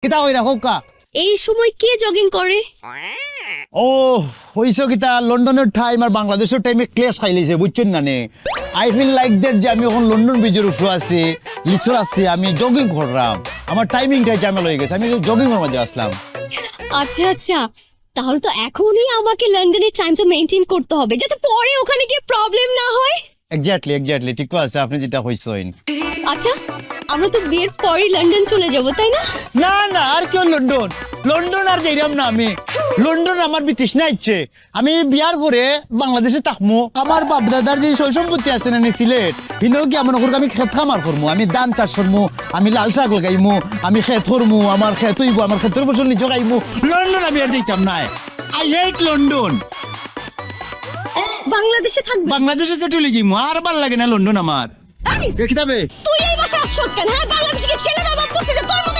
কিতা কইরা হোকা এই সময় কে জগিং করে? ও হইছো কিতা লন্ডনের টাইম আর বাংলাদেশের টাইমে ক্লেশ খাইলিছে বুঝছেন না নে আই ফিল লাইক দ্যাট যে আমি এখন লন্ডন ব্রিজের উপরে আছি লিচর আছি আমি জগিং করলাম আমার টাইমিংটা ঝামেলা হয়ে গেছে আমি জগিং এর মধ্যে আসলাম আচ্ছা আচ্ছা, তাহলে তো এখনই আমাকে লন্ডনের টাইমটা মেইনটেইন করতে হবে যাতে পরে ওখানে গিয়ে প্রবলেম না হয়। এক্স্যাক্টলি ঠিক আছে আপনি যেটা কইছেন আচ্ছা, আমরা তো বিয়ের পরেই লন্ডন চলে যাব তাই না? না আর কেউ লন্ডন আর যাইরাম না আমি লন্ডন আমার বিতৃষ্ণা ইচ্ছে আমি বিয়ার পরে বাংলাদেশে থাকমু আমার বাপ দাদার যে সয় সম্পত্তি আছে না সিলেট হিনেও কি আমার ওখানে আমি ক্ষেত খামার করমু আমি ধান চাষ করমু আমি লাল শাক লাগাইমু আমি ক্ষেত করমু আমার ক্ষেত হইব আমার ক্ষেতের ফসল নিজে খাইমু লন্ডন আমি আর যাইতাম না আই হেট লন্ডন বাংলাদেশে থাকবে? বাংলাদেশে সেটেল হয়ে যাইমু আর ভাল লাগে না লন্ডন আমার এই, দেখিতাবে তুই এই বাসা আসছস কেন? হ্যাঁ, বাংলাদেশে ছেলে না বাপ বলছে যে তোর মতো